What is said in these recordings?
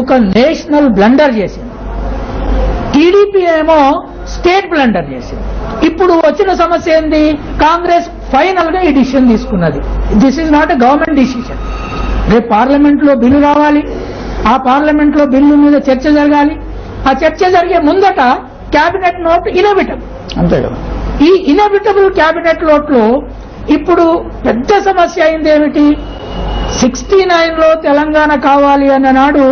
ఒక national blunder చేసింది, TDP ఏమో స్టేట్ బ్లండర్ చేసింది. ఇప్పుడు వచ్చిన సమస్య ఏంది? కాంగ్రెస్ ఫైనల్ గా ఈ డిసిషన్ తీసుకున్నది. This is not a government decision. రేపు పార్లమెంట్ లో బిల్లు రావాలి, ఆ పార్లమెంట్ లో బిల్లు మీద చర్చ జరగాలి. ఆ చర్చ జరిగే ముందట క్యాబినెట్ నోట్ ఇన్ఎవిటబుల్. అంతే కదా. ఈ ఇన్ఎవిటబుల్ క్యాబినెట్ నోట్ లో ఇప్పుడు పెద్ద సమస్య అయింది ఏమిటి? 69లో తెలంగాణ కావాలి అన్న నాడు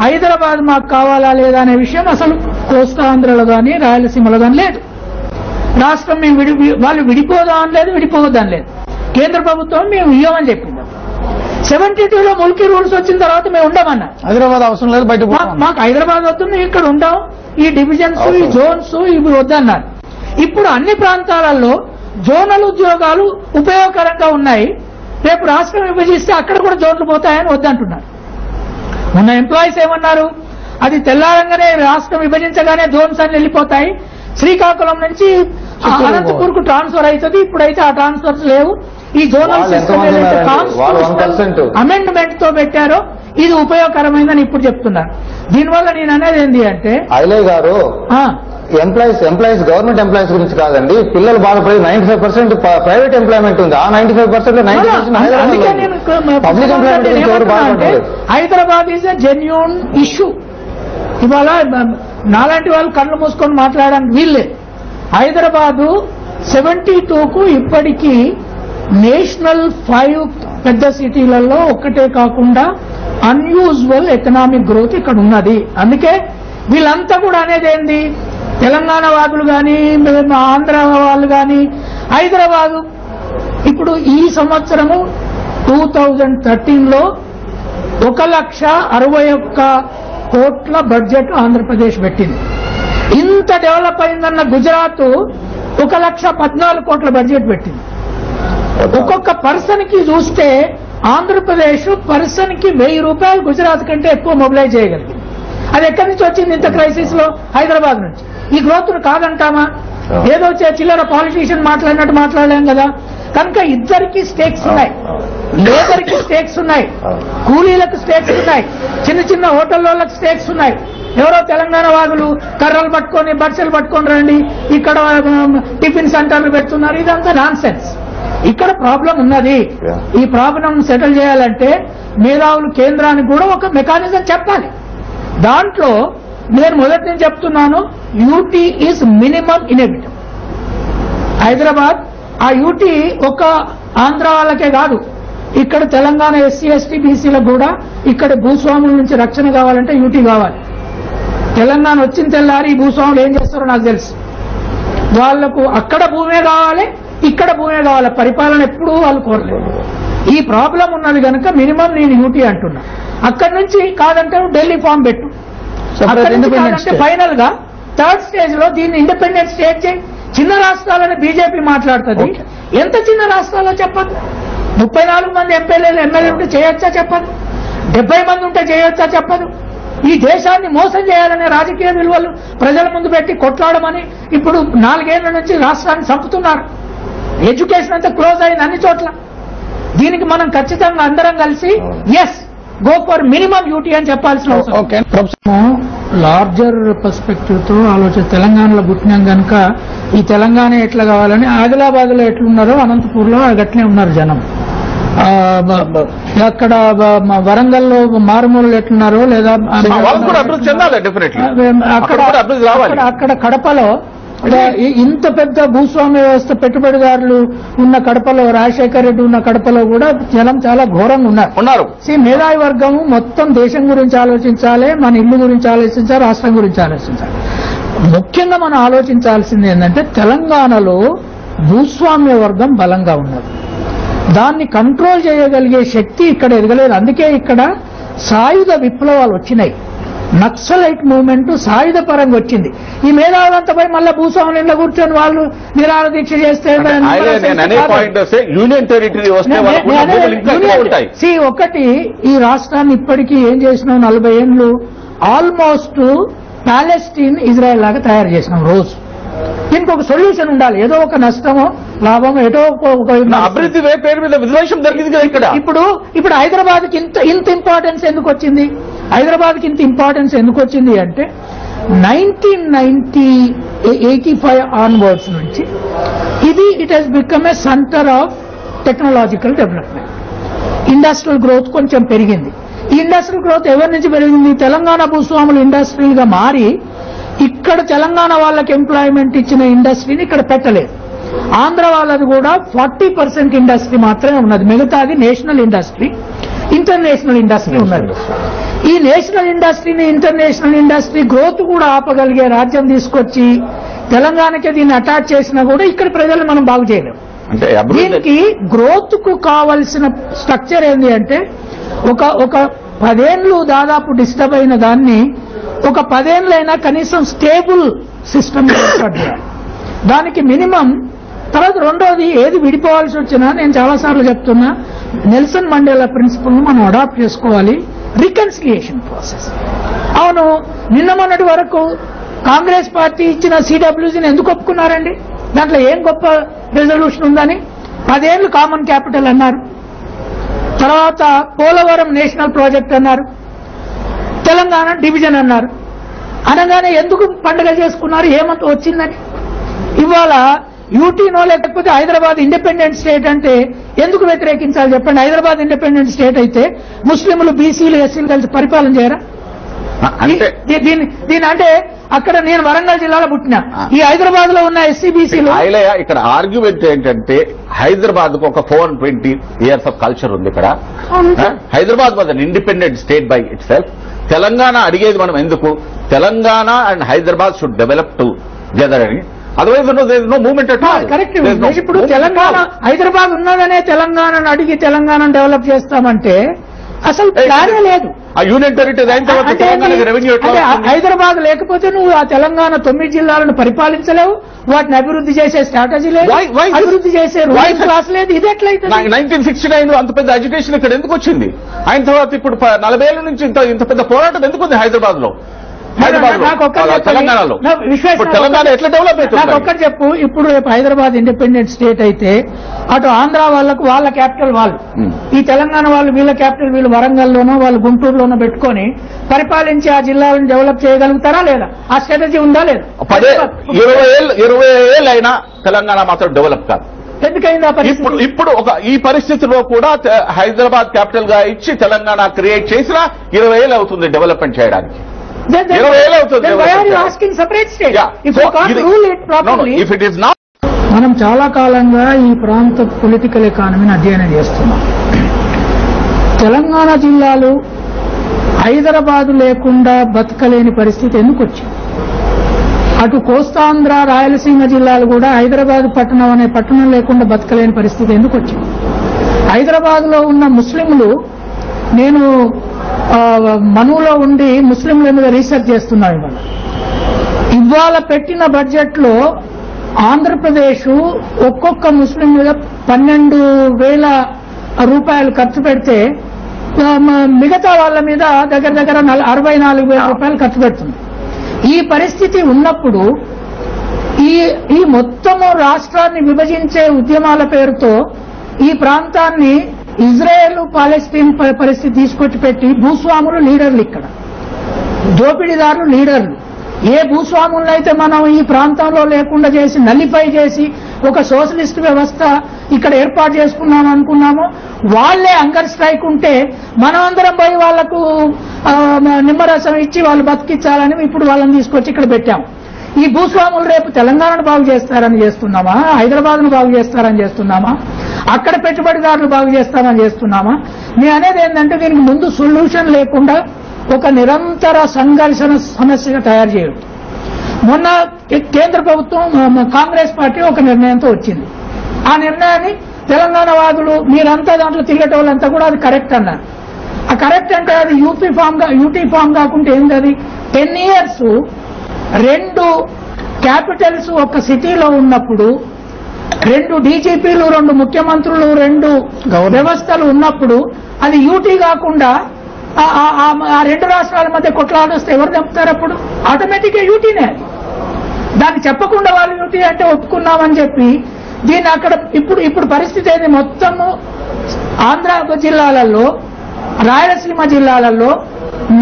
హైదరాబాద్ మాకు కావాలా లేదా అనే విషయం అసలు కోస్తాంధ్రలో కానీ రాయలసీమలో కానీ లేదు. రాష్ట్రం మేము వాళ్ళు విడిపోదాం లేదు, విడిపోవద్దని లేదు. కేంద్ర ప్రభుత్వం మేము ఇవ్వమని చెప్పింది. 72లో ముల్కీ రూల్స్ వచ్చిన తర్వాత మేము ఉండమన్నా. హైదరాబాద్ అవసరం లేదు, బయట మాకు హైదరాబాద్ వద్దు, మేము ఇక్కడ ఉంటాం, ఈ డివిజన్స్ ఈ జోన్స్ ఇవి వద్దన్నారు. ఇప్పుడు అన్ని ప్రాంతాలలో జోనల్ ఉద్యోగాలు ఉపయోగకరంగా ఉన్నాయి. రేపు రాష్ట్రం విభజిస్తే అక్కడ కూడా జోన్లు పోతాయని వద్దంటున్నారు. ఉన్న ఎంప్లాయీస్ ఏమన్నారు? అది తెల్లారంగానే రాష్ట్రం విభజించగానే జోన్స్ అని వెళ్ళిపోతాయి, శ్రీకాకుళం నుంచి అనంతపూర్ కు ట్రాన్స్ఫర్ అవుతుంది. ఇప్పుడైతే ఆ ట్రాన్స్ఫర్స్ లేవు. ఈ జోనల్ సిస్టమ్ అమెండ్మెంట్ తో పెట్టారో ఇది ఉపయోగకరమైందని ఇప్పుడు చెప్తున్నారు. దీనివల్ల నేను అనేది ఏంటి అంటే, ఐలయ్య గారు ఎంప్లాయీస్ గవర్నమెంట్ ఎంప్లాయీస్ గురించి కాదండి, పిల్లలు బాధపడి 95% ప్రైవేట్ ఎంప్లాయ్మెంట్ ఉంది. ఆ 95% 90% పబ్లిక్ ఎంప్లాయ్మెంట్ గురించి ఎవరు బాధపడలేదు. Hyderabad is a genuine issue. ఇవాళ నాలాంటి వాళ్ళు కళ్ళు మూసుకొని మాట్లాడడానికి వీళ్ళే. హైదరాబాదు 72కు ఇప్పటికీ నేషనల్ 5 పెద్ద సిటీలలో ఒక్కటే కాకుండా అన్యూజువల్ ఎకనామిక్ గ్రోత్ ఇక్కడ ఉన్నది. అందుకే వీళ్ళంతా కూడా అనేది ఏంది, తెలంగాణ వాదులు కానీ ఆంధ్ర వాళ్ళు కానీ హైదరాబాదు ఇప్పుడు ఈ సంవత్సరము 2013లో 1,61,00,000 బడ్జెట్ ఆంధ్రప్రదేశ్ పెట్టింది. ఇంత డెవలప్ అయిందన్న గుజరాత్ 1,14,00,000 బడ్జెట్ పెట్టింది. ఒక్కొక్క పర్సన్ కి చూస్తే ఆంధ్రప్రదేశ్ పర్సన్ కి 1,000 రూపాయలు గుజరాత్ కంటే ఎక్కువ మొబిలైజ్ చేయగలిగింది. అది ఎక్కడి నుంచి వచ్చింది? ఇంత క్రైసిస్ లో హైదరాబాద్ నుంచి. ఈ గ్రోత్ కాదంటామా? ఏదో చిల్లర పాలిటీషియన్ మాట్లాడినట్టు మాట్లాడలేం కదా. కనుక ఇద్దరికి స్టేక్స్ ఉన్నాయి, లేబర్ కి స్టేక్స్ ఉన్నాయి, కూలీలకు స్టేక్స్ ఉన్నాయి, చిన్న చిన్న హోటళ్ళకి స్టేక్స్ ఉన్నాయి. ఎవరో తెలంగాణ వాదులు కర్రలు పట్టుకొని బడ్సెలు పట్టుకొని రండి, ఇక్కడ టిఫిన్ సెంటర్లు పెడుతున్నారు. ఇదంతా నాన్ సెన్స్. ఇక్కడ ప్రాబ్లం ఉన్నది. ఈ ప్రాబ్లం సెటిల్ చేయాలంటే మేధావులు కేంద్రానికి కూడా ఒక మెకానిజం చెప్పాలి. దాంట్లో నేను మొదటి నుంచి చెప్తున్నాను, UT is minimum inevitable. Hyderabad ఆ యూటీ ఒక ఆంధ్ర వాళ్ళకే కాదు, ఇక్కడ తెలంగాణ ఎస్సీ ఎస్టీ బీసీలకు కూడా ఇక్కడ భూస్వాముల నుంచి రక్షణ కావాలంటే యూటీ కావాలి. తెలంగాణ వచ్చిన తెల్లారి ఈ భూస్వాములు ఏం చేస్తారో నాకు తెలుసు. వాళ్లకు అక్కడ భూమే కావాలి, ఇక్కడ భూమే కావాలి. పరిపాలన ఎప్పుడూ వాళ్ళు కోరలేదు. ఈ ప్రాబ్లం ఉన్నది కనుక మినిమం నేను యూటీ అంటున్నా. అక్కడి నుంచి కాదంటే ఢిల్లీ ఫామ్ పెట్టు. ఫైనల్ గా 3rd స్టేజ్ లో దీన్ని ఇండిపెండెంట్ స్టేట్ చేయి. చిన్న రాష్ట్రాలని బీజేపీ మాట్లాడుతుంది. ఎంత చిన్న రాష్ట్రాల్లో చెప్పదు. 34 మంది ఎమ్మెల్యేలు ఉంటే చేయొచ్చా చెప్పదు. 70 మంది ఉంటే చేయొచ్చా చెప్పదు. ఈ దేశాన్ని మోసం చేయాలనే రాజకీయ విలువలు ప్రజల ముందు పెట్టి కొట్లాడమని ఇప్పుడు 4 ఏళ్ల నుంచి రాష్ట్రాన్ని చంపుతున్నారు. ఎడ్యుకేషన్ అంతా క్లోజ్ అయింది అన్ని చోట్ల. దీనికి మనం ఖచ్చితంగా అందరం కలిసి as go for minimum UT అని చెప్పాల్సిన అవసరం. లార్జర్ పర్స్పెక్టివ్ తో ఆలోచన తెలంగాణలో పుట్టినాం కనుక ఈ తెలంగాణ ఎట్లా కావాలని ఆదిలాబాద్ లో ఎట్లున్నారో అనంతపూర్ లో గట్లనే ఉన్నారు జనం. అక్కడ వరంగల్లో మారుమూలలు ఎట్లున్నారో లేదా అక్కడ కడపలో ఇంత పెద్ద భూస్వామ్య వ్యవస్థ పెట్టుబడిదారులు ఉన్న కడపలో, రాజశేఖర రెడ్డి ఉన్న కడపలో కూడా జనం చాలా ఘోరంగా ఉన్నారు. మేధావి వర్గం మొత్తం దేశం గురించి ఆలోచించాలి, మన ఇల్లు గురించి ఆలోచించాలి, రాష్ట్రం గురించి ఆలోచించాలి. ముఖ్యంగా మనం ఆలోచించాల్సింది ఏంటంటే తెలంగాణలో భూస్వామ్య వర్గం బలంగా ఉన్నది. దాన్ని కంట్రోల్ చేయగలిగే శక్తి ఇక్కడ ఎదగలేదు. అందుకే ఇక్కడ సాయుధ విప్లవాలు వచ్చినాయి. నక్సలైట్ మూవ్మెంట్ సాయుధ పరంగా వచ్చింది. ఈ మేధావులంతా పోయి మళ్ళీ భూస్వాములు ఇంట్లో కూర్చొని వాళ్ళు నిరాహార దీక్ష చేస్తే ఒకటి ఈ రాష్ట్రాన్ని ఇప్పటికీ ఏం చేసినాం 40 ఏళ్లు ఆల్మోస్ట్ ప్యాలెస్టీన్ ఇజ్రాయెల్ లాగా తయారు చేసినాం. రోజు దీనికి ఒక సొల్యూషన్ ఉండాలి. ఏదో ఒక నష్టమో లాభం ఎటో అభివృద్ధి పేరు మీద విధ్వంసం జరిగింది కదా ఇక్కడ. ఇప్పుడు హైదరాబాద్ కి ఇంత ఇంపార్టెన్స్ ఎందుకు వచ్చింది? హైదరాబాద్ కి ఇంత ఇంపార్టెన్స్ ఎందుకు వచ్చింది అంటే 1985 ఆన్వర్డ్స్ నుంచి it has become a centre of technological development. Industrial growth కొంచెం పెరిగింది. ఈ ఇండస్ట్రియల్ గ్రోత్ ఎవరి నుంచి పెరిగింది? తెలంగాణ భూస్వాములు ఇండస్ట్రియల్ గా మారి ఇక్కడ తెలంగాణ వాళ్ళకి ఎంప్లాయ్మెంట్ ఇచ్చిన ఇండస్ట్రీని ఇక్కడ పెట్టలేదు. ఆంధ్ర వాళ్ళది కూడా 40% ఇండస్ట్రీ మాత్రమే ఉన్నది. మిగతాది నేషనల్ ఇండస్ట్రీ, ఇంటర్నేషనల్ ఇండస్ట్రీ ఉన్నది. ఈ నేషనల్ ఇండస్ట్రీని, ఇంటర్నేషనల్ ఇండస్ట్రీ గ్రోత్ కూడా ఆపగలిగే రాజ్యం తీసుకొచ్చి తెలంగాణకి దీన్ని అటాచ్ చేసినా కూడా ఇక్కడ ప్రజలు మనం బాగు చేయలేము. దీనికి గ్రోత్ కు కావలసిన స్ట్రక్చర్ ఏంటి అంటే ఒక 10 ఏళ్లు దాదాపు డిస్టర్బ్ అయిన దాన్ని ఒక 10 ఏళ్ళైనా కనీసం స్టేబుల్ సిస్టమ్ ఏర్పాటు చేయాలి. దానికి మినిమం. తర్వాత రెండోది, ఏది విడిపోవాల్సి వచ్చినా నేను చాలాసార్లు చెప్తున్నా, నెల్సన్ మండేలా ప్రిన్సిపల్ ను మనం అడాప్ట్ చేసుకోవాలి. Reconciliation process. అవును, నిన్న మొన్నటి వరకు కాంగ్రెస్ పార్టీ ఇచ్చిన సిడబ్ల్యూసీని ఎందుకు ఒప్పుకున్నారండి? దాంట్లో ఏం గొప్ప రెజల్యూషన్ ఉందని? 10 ఏళ్లు కామన్ క్యాపిటల్ అన్నారు, తర్వాత పోలవరం నేషనల్ ప్రాజెక్ట్ అన్నారు, తెలంగాణ డివిజన్ అన్నారు. అనగానే ఎందుకు పండుగ చేసుకున్నారు? ఏమంత వచ్చిందని? ఇవాళ యూటీనో లేకపోతే హైదరాబాద్ ఇండిపెండెంట్ స్టేట్ అంటే ఎందుకు వ్యతిరేకించాలి చెప్పండి? హైదరాబాద్ ఇండిపెండెంట్ స్టేట్ అయితే ముస్లింలు, బీసీలు, ఎస్సీలు కలిసి పరిపాలన చేయరా? దీని అంటే అక్కడ నేను వరంగల్ జిల్లాలో పుట్టినా, ఈ హైదరాబాద్ లో ఉన్న ఎస్సీ బీసీలు. ఇక్కడ ఆర్గ్యుమెంట్ ఏంటంటే హైదరాబాద్ కు ఒక 420 years ఆఫ్ కల్చర్ ఉంది ఇక్కడ. Hyderabad was an independent state by itself. Telangana అడిగేది మనం ఎందుకు? Telangana and Hyderabad should develop together అని. Otherwise no movement at all. Correct. ఇప్పుడు తెలంగాణ, హైదరాబాద్ ఉన్నదనే తెలంగాణను అడిగి తెలంగాణను డెవలప్ చేస్తామంటే అసలు ప్లానే లేదు. ఆ యూనియన్ టెరిటరీ అయిన తర్వాత తెలంగాణకి రెవెన్యూ హైదరాబాద్ లేకపోతే నువ్వు ఆ తెలంగాణ 9 జిల్లాలను పరిపాలించలేవు, వాటిని అభివృద్ధి చేసే స్ట్రాటజీ లేదు, అభివృద్ధి చేసే రూలింగ్ క్లాస్ లేదు. ఇది ఎట్లయితే 1969 అంత పెద్ద ఎడ్యుకేషన్ ఇక్కడ ఎందుకు వచ్చింది? అయిన తర్వాత ఇప్పుడు 40 ఏళ్ల నుంచి ఇంత పెద్ద పోరాటం ఎందుకు ఉంది హైదరాబాద్ లో, తెలంగాణలో? తెలంగాణ ఎట్లా డెవలప్ అవుతుంది? నాకు ఒక్కటి చెప్పు. ఇప్పుడు రేపు హైదరాబాద్ ఇండిపెండెంట్ స్టేట్ అయితే అటు ఆంధ్ర వాళ్ళకు వాళ్ళ క్యాపిటల్ వాళ్ళు, ఈ తెలంగాణ వాళ్ళు వీళ్ళ క్యాపిటల్ వీళ్ళు వరంగల్లోనో వాళ్ళు గుంటూరులోనో పెట్టుకొని పరిపాలించి ఆ జిల్లాలను డెవలప్ చేయగలుగుతారా లేదా? ఆ స్ట్రాటజీ ఉందా లేదా? 20 ఏళ్ళు అయినా తెలంగాణ మాత్రం డెవలప్ కాదు. ఎందుకైంది ఇప్పుడు ఈ పరిస్థితిలో కూడా హైదరాబాద్ క్యాపిటల్ గా ఇచ్చి తెలంగాణ క్రియేట్ చేసినా 20 ఏళ్ళు అవుతుంది డెవలప్మెంట్ చేయడానికి. మనం చాలా కాలంగా ఈ ప్రాంత పొలిటికల్ ఎకానమీని అధ్యయనం చేస్తున్నాం. తెలంగాణ జిల్లాలు హైదరాబాద్ లేకుండా బతకలేని పరిస్థితి ఎందుకు వచ్చింది? అటు కోస్తాంధ్ర, రాయలసీమ జిల్లాలు కూడా హైదరాబాద్ పట్టణం అనే పట్టణం లేకుండా బతకలేని పరిస్థితి ఎందుకు వచ్చింది? హైదరాబాద్ లో ఉన్న ముస్లింలు, నేను మనులో ఉండి ముస్లింల మీద రీసెర్చ్ చేస్తున్నాను. ఇవాళ పెట్టిన బడ్జెట్ లో ఆంధ్రప్రదేశ్ ఒక్కొక్క ముస్లిం మీద 12,000 రూపాయలు ఖర్చు పెడితే మిగతా వాళ్ళ మీద దగ్గర 64,000 రూపాయలు ఖర్చు పెడుతుంది. ఈ పరిస్థితి ఉన్నప్పుడు ఈ మొత్తము రాష్ట్రాన్ని విభజించే ఉద్యమాల పేరుతో ఈ ప్రాంతాన్ని ఇజ్రాయెల్, పాలెస్తీన్ పరిస్థితి తీసుకొచ్చి పెట్టి భూస్వాములు లీడర్లు, ఇక్కడ దోపిడీదారులు లీడర్లు. ఏ భూస్వాములనైతే మనం ఈ ప్రాంతంలో లేకుండా చేసి నలిఫై చేసి ఒక సోషలిస్ట్ వ్యవస్థ ఇక్కడ ఏర్పాటు చేసుకున్నాం అనుకున్నామో వాళ్లే హంగర్ స్ట్రైక్ ఉంటే మనం అందరం పోయి వాళ్లకు నిమ్మరసం ఇచ్చి వాళ్ళు బతికించాలని ఇప్పుడు వాళ్ళని తీసుకొచ్చి ఇక్కడ పెట్టాం. ఈ భూస్వాములు రేపు తెలంగాణను బాగు చేస్తారని చేస్తున్నామా? హైదరాబాద్ ను బాగు చేస్తారని చేస్తున్నామా? అక్కడ పెట్టుబడిదారులు బాగు చేస్తామని చేస్తున్నామా? నేను అనేది ఏంటంటే దీనికి ముందు సొల్యూషన్ లేకుండా ఒక నిరంతర సంఘర్షణ సమస్యగా తయారు చేయడం. మొన్న కేంద్ర ప్రభుత్వం, కాంగ్రెస్ పార్టీ ఒక నిర్ణయంతో వచ్చింది. ఆ నిర్ణయాన్ని తెలంగాణ వాదులు మీరంతా దాంట్లో తిరిగేటోళ్ళంతా కూడా అది కరెక్ట్ అన్నారు. ఆ కరెక్ట్ అంటే అది యూటీ ఫామ్ కాకుండా ఏంటి? అది 10 years 2 క్యాపిటల్స్ ఒక సిటీలో ఉన్నప్పుడు, 2 డీజీపీలు, 2 ముఖ్యమంత్రులు, 2 వ్యవస్థలు ఉన్నప్పుడు అది యూటీ కాకుండా ఆ 2 రాష్ట్రాల మధ్య కొట్లాడొస్తే ఎవరు చంపుతారు? అప్పుడు ఆటోమేటిక్ గా యూటీనే. అది దాన్ని చెప్పకుండా వాళ్ళు యూటీ అంటే ఒప్పుకున్నామని చెప్పి దీన్ని అక్కడ ఇప్పుడు పరిస్థితి ఏంది, మొత్తము ఆంధ్ర జిల్లాలలో, రాయలసీమ జిల్లాలలో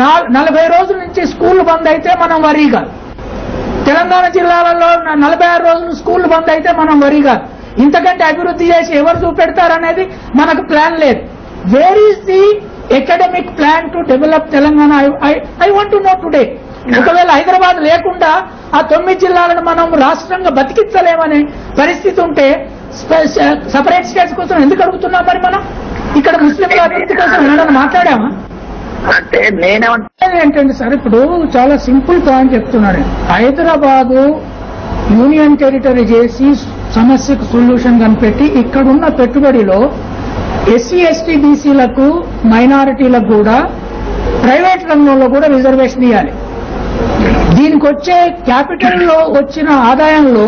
40 రోజుల నుంచి స్కూళ్లు బంద్ అయితే మనం వరీగా, తెలంగాణ జిల్లాలలో 46 రోజులు స్కూళ్లు బంద్ అయితే మనం వరీగా. ఇంతకంటే అభివృద్ధి చేసి ఎవరు చూపెడతారనేది మనకు ప్లాన్ లేదు. Where is the academic plan to develop Telangana? I want to know today. ఒకవేళ హైదరాబాద్ లేకుండా ఆ 9 జిల్లాలను మనం రాష్ట్రంగా బతికించలేమనే పరిస్థితి ఉంటే సపరేట్ స్టేట్స్ కోసం ఎందుకు అడుగుతున్నాం? మరి మనం ఇక్కడ ముస్లింల అభివృద్ధి కోసం ఏమైనా మాట్లాడామా? అంటే ఏంటంటే సార్, ఇప్పుడు చాలా సింపుల్ పాయింట్ చెప్తున్నాడు. హైదరాబాదు యూనియన్ టెరిటరీ చేసి సమస్యకు సొల్యూషన్ కనిపెట్టి ఇక్కడున్న పెట్టుబడిలో ఎస్సీ ఎస్టీ బీసీలకు, మైనారిటీలకు కూడా ప్రైవేట్ రంగంలో కూడా రిజర్వేషన్ ఇవ్వాలి. దీనికి వచ్చే క్యాపిటల్లో వచ్చిన ఆదాయంలో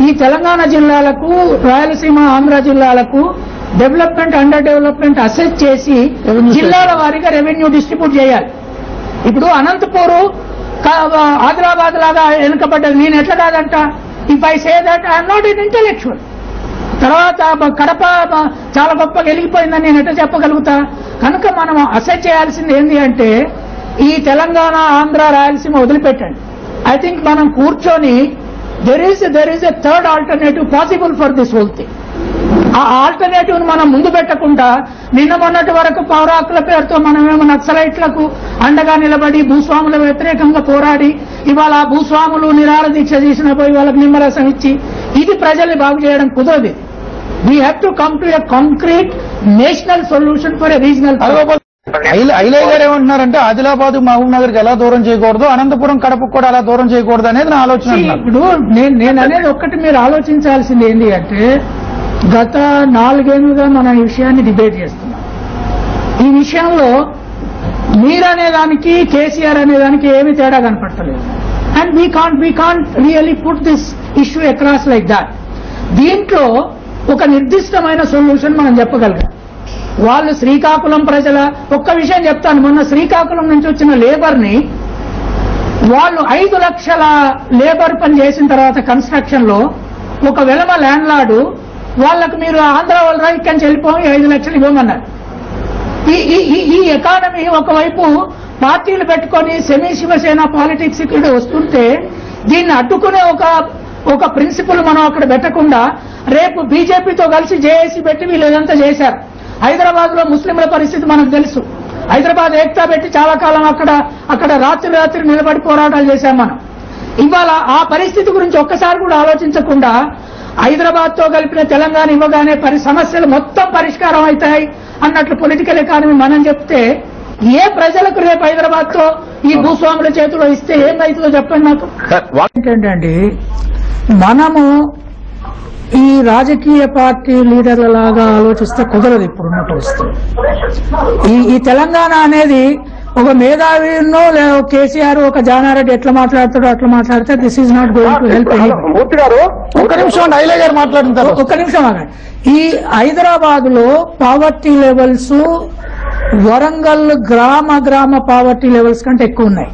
ఈ తెలంగాణ జిల్లాలకు, రాయలసీమ, ఆంధ్ర జిల్లాలకు డెవలప్మెంట్, అండర్ డెవలప్మెంట్ అసెస్ చేసి జిల్లాల వారీగా రెవెన్యూ డిస్ట్రిబ్యూట్ చేయాలి. ఇప్పుడు అనంతపూర్, ఆదిలాబాద్ లాగా వెనుకబడ్డది. నేను ఎట్లా కాదంట? If I say that I'm not an intellectual. తర్వాత కడప చాలా గొప్పగా వెలిగిపోయిందని నేను ఎట్లా చెప్పగలుగుతా? కనుక మనం అసెస్ చేయాల్సింది ఏంటి అంటే, ఈ తెలంగాణ, ఆంధ్ర, రాయలసీమ వదిలిపెట్టండి. ఐ థింక్ మనం కూర్చొని there is a third alternative possible for this whole thing. ఆ ఆల్టర్నేటివ్ ను మనం ముందు పెట్టకుండా నిన్న మొన్నటి వరకు పౌర హక్కుల పేరుతో మనమేమో నక్సలైట్లకు అండగా నిలబడి భూస్వాముల వ్యతిరేకంగా పోరాడి ఇవాళ భూస్వాములు నిరాహార దీక్ష చేసిన పోయి వాళ్ళకి నిమ్మరసం ఇచ్చి ఇది ప్రజల్ని బాగు చేయడం కుదరదు. We have to come to a concrete national solution for a regional. Ilaiah గారు ఏమంటున్నారంటే ఆదిలాబాద్, మహబూబ్ నగర్ కి ఎలా దూరం చేయకూడదు, అనంతపురం, కడపకు కూడా అలా దూరం చేయకూడదు అనేది నా ఆలోచన. ఇప్పుడు నేను అనేది ఒక్కటి మీరు ఆలోచించాల్సింది ఏంటి అంటే, గత 4 ఏళ్లుగా మనం ఈ విషయాన్ని డిబేట్ చేస్తున్నాం. ఈ విషయంలో మీరనేదానికి, కేసీఆర్ అనేదానికి ఏమీ తేడా కనపడలేదు. And we can't really put this issue across like that. దీంట్లో ఒక నిర్దిష్టమైన సొల్యూషన్ మనం చెప్పగలిగాం. వాళ్ళు శ్రీకాకుళం ప్రజల ఒక్క విషయం చెప్తాను. మొన్న శ్రీకాకుళం నుంచి వచ్చిన లేబర్ ని వాళ్ళు 5 లక్షల లేబర్ పని చేసిన తర్వాత కన్స్ట్రక్షన్ లో ఒక వెలమ ల్యాండ్ లార్డు వాళ్ళకు మీరు ఆంధ్ర వాళ్ళు ఇక్కడి నుంచి వెళ్ళిపోయి 5 లక్షలు ఇవ్వమన్నారు. ఈ ఎకానమీ ఒకవైపు పార్టీలు పెట్టుకొని సెమీ శివసేన పాలిటిక్స్ ఇక్కడ వస్తుంటే దీన్ని అడ్డుకునే ఒక ప్రిన్సిపల్ మనం అక్కడ పెట్టకుండా రేపు బీజేపీతో కలిసి జేఏసీ పెట్టి వీళ్ళు ఇదంతా చేశారు. హైదరాబాద్ లో ముస్లింల పరిస్థితి మనకు తెలుసు. హైదరాబాద్ ఏక్తా పెట్టి చాలా కాలం అక్కడ రాత్రి నిలబడి పోరాటాలు చేశాం మనం. ఇవాళ ఆ పరిస్థితి గురించి ఒక్కసారి కూడా ఆలోచించకుండా హైదరాబాద్ తో కలిపిన తెలంగాణ ఇవ్వగానే సమస్యలు మొత్తం పరిష్కారం అవుతాయి అన్నట్లు పొలిటికల్ ఎకానమీ మనం చెప్తే ఏ ప్రజలకు రేపు హైదరాబాద్ తో ఈ భూస్వాముల చేతిలో ఇస్తే ఏమైతుందో చెప్పండి నాకు. ఏంటంటే మనము ఈ రాజకీయ పార్టీ లీడర్ల లాగా ఆలోచిస్తే కుదరదు ఇప్పుడున్న పరిస్థితి. ఈ తెలంగాణ అనేది ఒక మేధావినో లేదా కేసీఆర్, ఒక జానారెడ్డి ఎట్లా మాట్లాడతాడో అట్లా మాట్లాడితే this is not going to help Murthy గారు ఒక నిమిషం ఐలయ్య గారు మాట్లాడుతారు. ఒక్క నిమిషం ఆగండి. ఈ హైదరాబాద్ లో పావర్టీ లెవెల్స్ వరంగల్ గ్రామ పావర్టీ లెవెల్స్ కంటే ఎక్కువ ఉన్నాయి.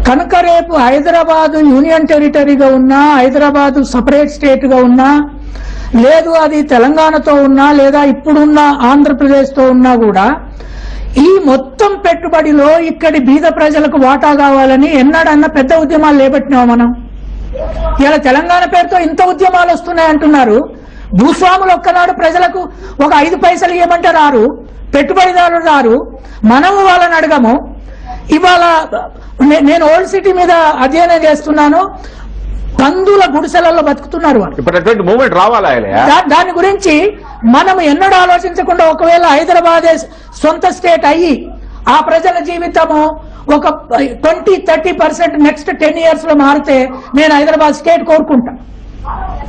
కనుక రేపు హైదరాబాద్ యూనియన్ టెరిటరీగా ఉన్నా, హైదరాబాద్ సపరేట్ స్టేట్ గా ఉన్నా, లేదు అది తెలంగాణతో ఉన్నా, లేదా ఇప్పుడున్న ఆంధ్రప్రదేశ్ తో ఉన్నా కూడా ఈ మొత్తం పెట్టుబడిలో ఇక్కడి బీద ప్రజలకు వాటా కావాలని ఎన్నడన్నా పెద్ద ఉద్యమాలు లేబట్టినాం మనం. ఇలా తెలంగాణ పేరుతో ఇంత ఉద్యమాలు వస్తున్నాయంటున్నారు. భూస్వాములు ఒక్కనాడు ప్రజలకు ఒక 5 పైసలు ఇవ్వమంటే రారు, పెట్టుబడిదారులు రారు, మనము వాళ్ళని అడగము. ఇవాళ నేను ఓల్డ్ సిటీ మీద అధ్యయనం చేస్తున్నాను. పందుల గుడిసెలలో బతుకుతున్నారు వాళ్ళు. ఇప్పుడు మూమెంట్ రావాలా? దాని గురించి మనం ఎన్నడూ ఆలోచించకుండా ఒకవేళ హైదరాబాద్ సొంత స్టేట్ అయ్యి ఆ ప్రజల జీవితము ఒక 20-30% నెక్స్ట్ 10 years లో మారితే నేను హైదరాబాద్ స్టేట్ కోరుకుంటా.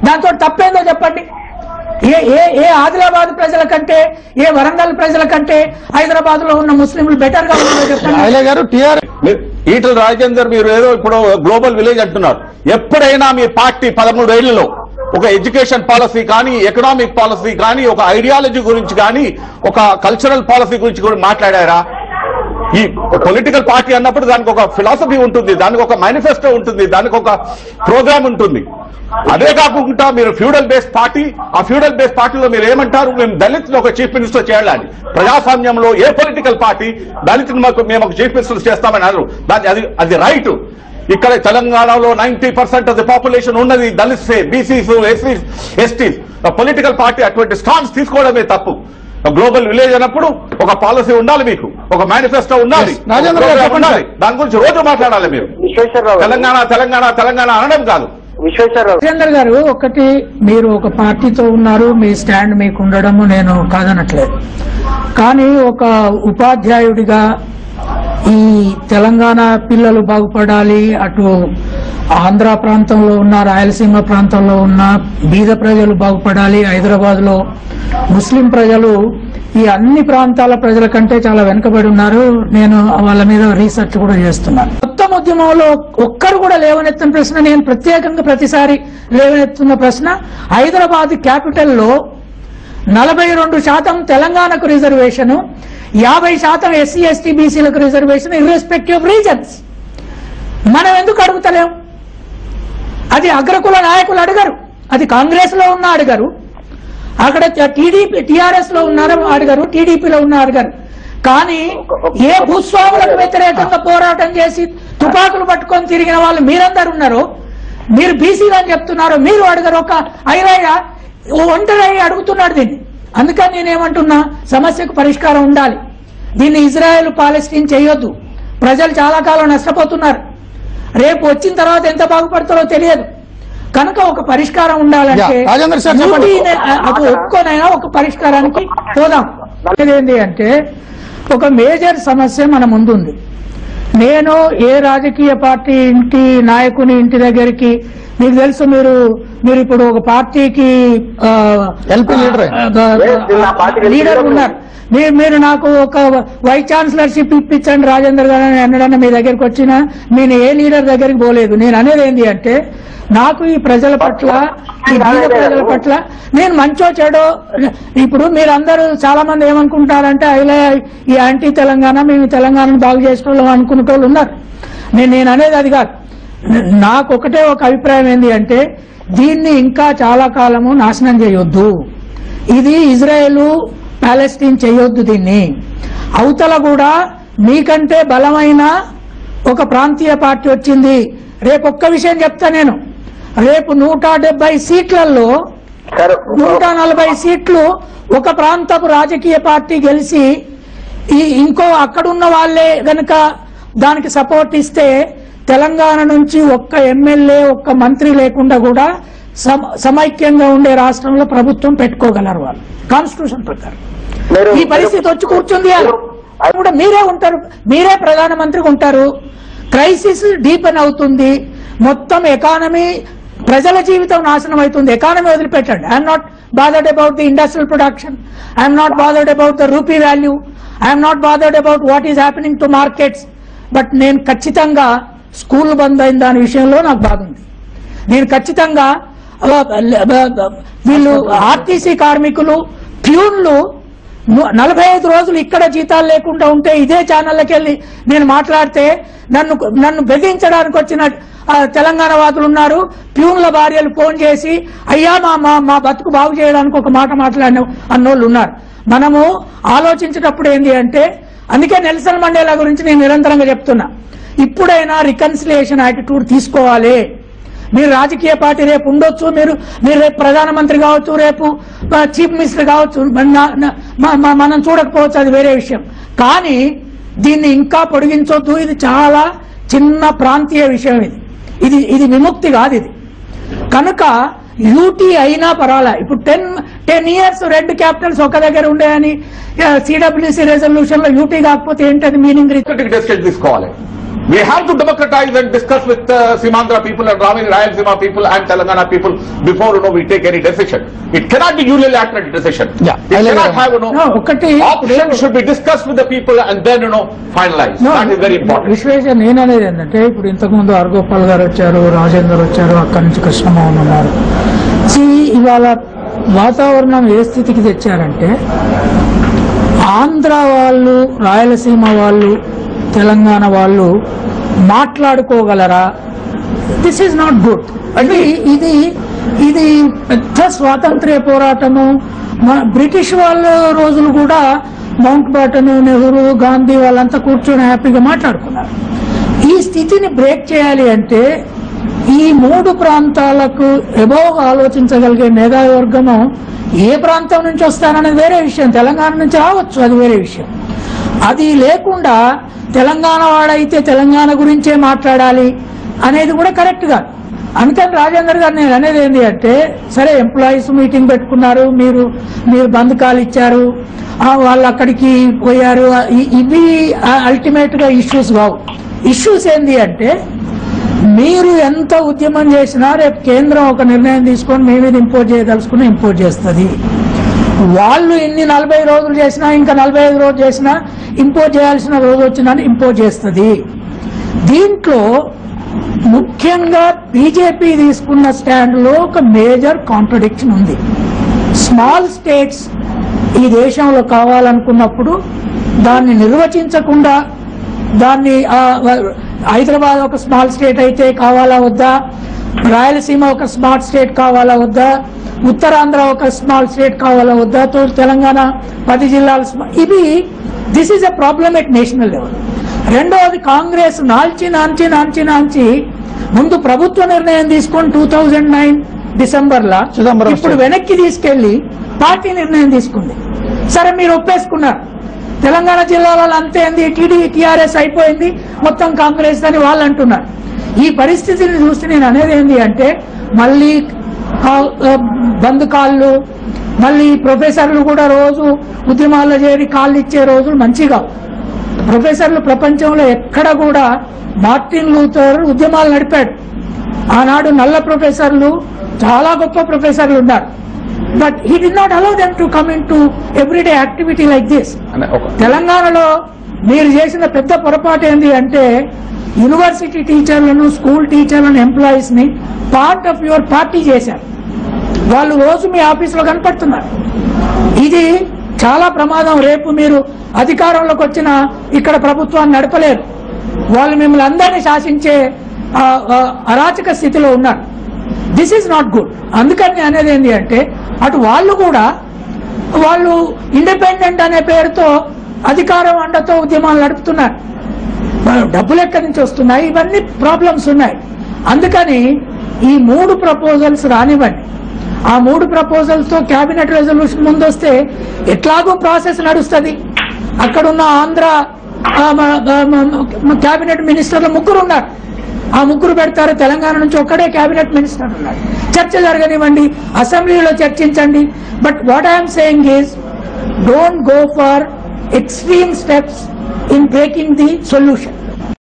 దాంతో తప్పేందో చెప్పండి. ఏ ఆదిలాబాద్ ప్రజల కంటే, ఏ వరంగల్ ప్రజల కంటే హైదరాబాద్ లో ఉన్న ముస్లింలు బెటర్ గా ఉన్నారో చెప్పండి. ఈటల రాజేందర్, మీరు ఏదో ఇప్పుడు గ్లోబల్ విలేజ్ అంటున్నారు. ఎప్పుడైనా మీ పార్టీ 13 ఏళ్లలో ఒక ఎడ్యుకేషన్ పాలసీ కానీ, ఎకనామిక్ పాలసీ కానీ, ఒక ఐడియాలజీ గురించి కానీ, ఒక కల్చరల్ పాలసీ గురించి కూడా మాట్లాడారా? ఈ పొలిటికల్ పార్టీ అన్నప్పుడు దానికి ఒక ఫిలాసఫీ ఉంటుంది, దానికి ఒక మేనిఫెస్టో ఉంటుంది, దానికి ఒక ప్రోగ్రామ్ ఉంటుంది. అదే కాకుండా మీరు ఫ్యూడల్ బేస్డ్ పార్టీ, ఆ ఫ్యూడల్ బేస్డ్ పార్టీలో మీరు ఏమంటారు, మేము దళితులు ఒక చీఫ్ మినిస్టర్ చేయాలని. ప్రజాస్వామ్యంలో ఏ పొలిటికల్ పార్టీ దళితులు మేము ఒక చీఫ్ మినిస్టర్ చేస్తామని అన్నారు. అది రైట్. ఇక్కడ తెలంగాణలో 90% ఆఫ్ ది పాపులేషన్ ఉన్నది దళిత్సే, బీసీస్, ఎస్సీస్, ఎస్టీస్. పొలిటికల్ పార్టీ అటువంటి స్టాన్స్ తీసుకోవడమే తప్పు. గ్లోబల్ విలేజ్ అన్నప్పుడు ఒక పాలసీ ఉండాలి, మీకు ఒక మేనిఫెస్టో ఉండాలి, ఉండాలి. దాని గురించి రోజు మాట్లాడాలి మీరు. తెలంగాణ తెలంగాణ తెలంగాణ అనడం కాదు. రాజేందర్ గారు, ఒకటి మీరు ఒక పార్టీతో ఉన్నారు, మీ స్టాండ్ మీకు ఉండడము నేను కాదనట్లేదు. కానీ ఒక ఉపాధ్యాయుడిగా ఈ తెలంగాణ పిల్లలు బాగుపడాలి, అటు ఆంధ్ర ప్రాంతంలో ఉన్న, రాయలసీమ ప్రాంతంలో ఉన్న బీద ప్రజలు బాగుపడాలి, హైదరాబాద్ లో ముస్లిం ప్రజలు ఈ అన్ని ప్రాంతాల ప్రజల కంటే చాలా వెనుకబడి ఉన్నారు. నేను వాళ్ళ మీద రీసెర్చ్ కూడా చేస్తున్నాను. మొత్తం ఉద్యమంలో ఒక్కరు కూడా లేవనెత్తిన ప్రశ్న, నేను ప్రత్యేకంగా ప్రతిసారి లేవనెత్తున్న ప్రశ్న, హైదరాబాద్ క్యాపిటల్లో 42% తెలంగాణకు రిజర్వేషన్, 50% ఎస్సీ ఎస్టీ బీసీలకు రిజర్వేషన్ ఇర్రెస్పెక్టివ్ ఆఫ్ రీజన్స్. మనం ఎందుకు అడుగుతలేం? అది అగ్రకుల నాయకులు అడగరు, అది కాంగ్రెస్ లో ఉన్న అడగరు, అక్కడ టీఆర్ఎస్ లో ఉన్నారు అడగరు, టీడీపీలో ఉన్న అడగరు. కానీ ఏ భూస్వాములకు వ్యతిరేకంగా పోరాటం చేసి తుపాకులు పట్టుకొని తిరిగిన వాళ్ళు మీరందరూ ఉన్నారు, మీరు బీసీలు అని చెప్తున్నారు, మీరు అడగరు. ఒక ఐరయ్య ఒంటరి అడుగుతున్నాడు దీన్ని. అందుకని నేనేమంటున్నా, సమస్యకు పరిష్కారం ఉండాలి. దీన్ని ఇజ్రాయెల్ పాలెస్టీన్ చేయొద్దు. ప్రజలు చాలా కాలం నష్టపోతున్నారు, రేపు వచ్చిన తర్వాత ఎంత బాగుపడతారో తెలియదు. కనుక ఒక పరిష్కారం ఉండాలంటే అది ఒప్పుకోనైనా ఒక పరిష్కారానికి పోదాం. ఏంటి అంటే, ఒక మేజర్ సమస్య మన ముందుంది. నేను ఏ రాజకీయ పార్టీ ఇంటి నాయకుని ఇంటి దగ్గరికి, మీకు తెలుసు, మీరు ఇప్పుడు ఒక పార్టీకి లీడర్ ఉన్నారు, మీరు నాకు ఒక వైస్ ఛాన్సలర్షిప్ ఇప్పించండి రాజేందర్ గారు అని అన్నడన్నా మీ దగ్గరికి వచ్చినా నేను ఏ లీడర్ దగ్గరికి పోలేదు. నేను అనేది ఏంటి అంటే, నాకు ఈ ప్రజల పట్ల, ఈ బీద ప్రజల పట్ల నేను మంచో చెడో, ఇప్పుడు మీరందరూ చాలా మంది ఏమనుకుంటారంటే, అయినా ఈ యాంటీ తెలంగాణ, మేము తెలంగాణను బాగు చేసిన అనుకునే వాళ్ళు ఉన్నారు. నేను అనేది అది కాదు. నాకు ఒకటే ఒక అభిప్రాయం ఏంటి అంటే, దీన్ని ఇంకా చాలా కాలము నాశనం చేయొద్దు. ఇది ఇజ్రాయెల్ పాలెస్టీన్ చేయొద్దు. దీన్ని అవతల కూడా మీకంటే బలమైన ఒక ప్రాంతీయ పార్టీ వచ్చింది. రేపు ఒక్క విషయం చెప్తా నేను, రేపు 170 సీట్లలో 140 సీట్లు ఒక ప్రాంతపు రాజకీయ పార్టీ గెలిచి ఇంకో అక్కడున్న వాళ్లే గనక దానికి సపోర్ట్ ఇస్తే, తెలంగాణ నుంచి ఒక్క ఎమ్మెల్యే, ఒక్క మంత్రి లేకుండా కూడా సమైక్యంగా ఉండే రాష్ట్రంలో ప్రభుత్వం పెట్టుకోగలరు వాళ్ళు, కాన్స్టిట్యూషన్ ప్రకారం. ఈ పరిస్థితి వచ్చి కూర్చుంది. కూడా మీరే ఉంటారు, మీరే ప్రధానమంత్రిగా ఉంటారు. క్రైసిస్ డీపెన్ అవుతుంది, మొత్తం ఎకానమీ, ప్రజల జీవితం నాశనం అవుతుంది. ఎకానమీ వదిలిపెట్టండి. I'm not bothered about the industrial production, I'm not bothered about the rupee value, I'm not bothered about what is happening to markets. But నేను ఖచ్చితంగా స్కూల్ బంద్ అయిన దాని విషయంలో నాకు బాగుంది. నేను ఖచ్చితంగా వీళ్ళు ఆర్టీసీ కార్మికులు, ప్యూన్లు 45 రోజులు ఇక్కడ జీతాలు లేకుండా ఉంటే ఇదే ఛానళ్ళకి వెళ్ళి నేను మాట్లాడితే నన్ను బెదిరించడానికి వచ్చిన తెలంగాణ వాదులు ఉన్నారు. ప్యూన్ల భార్యలు ఫోన్ చేసి, అయ్యా మా బతుకు బాగు చేయడానికి ఒక మాట మాట్లాడిన అన్నోళ్ళు ఉన్నారు. మనము ఆలోచించేటప్పుడు ఏంటి అంటే, అందుకే నెల్సన్ మండేలా గురించి నేను నిరంతరంగా చెప్తున్నా, ఇప్పుడైనా రికన్సిలియేషన్ యాటిట్యూడ్ తీసుకోవాలి. మీరు రాజకీయ పార్టీ రేపు ఉండొచ్చు, మీరు రేపు ప్రధానమంత్రి కావచ్చు, రేపు చీఫ్ మినిస్టర్ కావచ్చు, మనం చూడకపోవచ్చు, అది వేరే విషయం. కానీ దీన్ని ఇంకా పొడిగించొద్దు. ఇది చాలా చిన్న ప్రాంతీయ విషయం. ఇది విముక్తి కాదు ఇది. కనుక యూటీ అయినా పర్వాలా. ఇప్పుడు 10 years 2 క్యాపిటల్స్ ఒక దగ్గర ఉండేయని సిడబ్ల్యూసీ రెజల్యూషన్ లో యూటీ కాకపోతే ఏంటది మీనింగ్? తీసుకోవాలి. We have to democratize and discuss with Simandra people and Rayalaseema people and Telangana people before we take any decision. It cannot be unilateral decision. It cannot have options should be discussed with the people and then finalized. That is very important. Visweswara నేను అనేది ఏంటంటే, ఇప్పుడు ఇంతకుముందు ఆర్గోపాల్ గారు వచ్చారు, రాజేందర్ వచ్చారు, అక్కడి నుంచి కృష్ణమోహన్ ఉన్నారు. ఇవాళ వాతావరణం ఏ స్థితికి తెచ్చారంటే, ఆంధ్ర వాళ్ళు, రాయలసీమ వాళ్ళు, తెలంగాణ వాళ్ళు మాట్లాడుకోగలరా? This is not good. అంటే ఇది ఇది పెద్ద స్వాతంత్ర్య పోరాటము. బ్రిటిష్ వాళ్ళ రోజులు కూడా మౌంట్ బాటన్, నెహ్రూ, గాంధీ వాళ్ళంతా కూర్చొని హ్యాపీగా మాట్లాడుకున్నారు. ఈ స్థితిని బ్రేక్ చేయాలి అంటే ఈ 3 ప్రాంతాలకు ఎబోవ్ ఆలోచించగలిగే మేధావి వర్గము ఏ ప్రాంతం నుంచి వస్తారనేది వేరే విషయం, తెలంగాణ నుంచి రావచ్చు, అది వేరే విషయం. అది లేకుండా తెలంగాణ వాడైతే తెలంగాణ గురించే మాట్లాడాలి అనేది కూడా కరెక్ట్ కాదు. అందుకని రాజేందర్ గారు నేను అనేది ఏంటి అంటే, సరే ఎంప్లాయీస్ మీటింగ్ పెట్టుకున్నారు, మీరు బంద్ కాల్ ఇచ్చారు, వాళ్ళు అక్కడికి పోయారు, ఇవి అల్టిమేట్ గా ఇష్యూస్ కావు. ఇష్యూస్ ఏంటి అంటే, మీరు ఎంత ఉద్యమం చేసినా రేపు కేంద్రం ఒక నిర్ణయం తీసుకొని మీ మీద ఇంపోజ్ చేయదలుచుకుని ఇంపోజ్ చేస్తుంది. వాళ్ళు ఇన్ని 40 రోజులు చేసినా, ఇంకా 45 రోజులు చేసినా ఇంపోజ్ చేయాల్సిన రోజు వచ్చిందని ఇంపోజ్ చేస్తుంది. దీంట్లో ముఖ్యంగా బీజేపీ తీసుకున్న స్టాండ్ లో ఒక మేజర్ కాంట్రడిక్షన్ ఉంది. స్మాల్ స్టేట్స్ ఈ దేశంలో కావాలనుకున్నప్పుడు దాన్ని నిర్వచించకుండా, దాన్ని హైదరాబాద్ ఒక స్మాల్ స్టేట్ అయితే కావాలా వద్దా, రాయలసీమ ఒక స్మార్ట్ స్టేట్ కావాలా వద్దా, ఉత్తరాంధ్ర ఒక స్మాల్ స్టేట్ కావాలా వద్దా, తెలంగాణ 10 జిల్లాలు, ఇవి this is a problem at national level. రెండవది, కాంగ్రెస్ నాంచి ముందు ప్రభుత్వ నిర్ణయం తీసుకొని 2009 డిసెంబర్లో ఇప్పుడు వెనక్కి తీసుకెళ్లి పార్టీ నిర్ణయం తీసుకుంది. సరే మీరు ఒప్పేసుకున్నారు, తెలంగాణ జిల్లాలో అంతే అంది, టీఆర్ఎస్ అయిపోయింది, మొత్తం కాంగ్రెస్ అని వాళ్ళు అంటున్నారు. ఈ పరిస్థితిని చూస్తే నేను అనేది ఏంటి అంటే, మళ్ళీ బంద్ కాళ్ళు, మళ్ళీ ప్రొఫెసర్లు కూడా రోజు ఉద్యమాల్లో చేరి కాళ్ళు ఇచ్చే రోజులు మంచిగా. ప్రొఫెసర్లు ప్రపంచంలో ఎక్కడ కూడా, మార్టిన్ లూథర్ ఉద్యమాలు నడిపాడు, ఆనాడు నల్ల ప్రొఫెసర్లు చాలా గొప్ప ప్రొఫెసర్లు ఉన్నారు. But he did not allow them to come in to everyday activity like this. తెలంగాణలో మీరు చేసిన పెద్ద పొరపాటు ఏంటి అంటే, యూనివర్సిటీ టీచర్లను, స్కూల్ టీచర్లను, ఎంప్లాయీస్ ని పార్ట్ ఆఫ్ యువర్ పార్టీ చేశారు. వాళ్ళు రోజు మీ ఆఫీసులో కనపడుతున్నారు. ఇది చాలా ప్రమాదం. రేపు మీరు అధికారంలోకి వచ్చిన ఇక్కడ ప్రభుత్వాన్ని నడపలేరు. వాళ్ళు మిమ్మల్ని అందరినీ శాసించే అరాచక స్థితిలో ఉన్నారు. This is not good. అందుకని అనేది ఏంటి అంటే, అటు వాళ్ళు కూడా వాళ్ళు ఇండిపెండెంట్ అనే పేరుతో అధికారం అండతో ఉద్యమాలు నడుపుతున్నారు. డబ్బులు ఎక్కడి నుంచి వస్తున్నాయి, ఇవన్నీ ప్రాబ్లమ్స్ ఉన్నాయి. అందుకని ఈ 3 ప్రపోజల్స్ రానివ్వండి. ఆ 3 ప్రపోజల్స్ తో కేబినెట్ రెజల్యూషన్ ముందొస్తే ఎట్లాగో ప్రాసెస్ నడుస్తుంది. అక్కడున్న ఆంధ్ర కేబినెట్ మినిస్టర్లు 3 ఉన్నారు. ఆ 3 పెడతారు. తెలంగాణ నుంచి ఒక్కడే కేబినెట్ మినిస్టర్ ఉన్నారు. చర్చ జరగనివ్వండి, అసెంబ్లీలో చర్చించండి. But what I'm saying is, don't go for extreme steps in breaking the solution.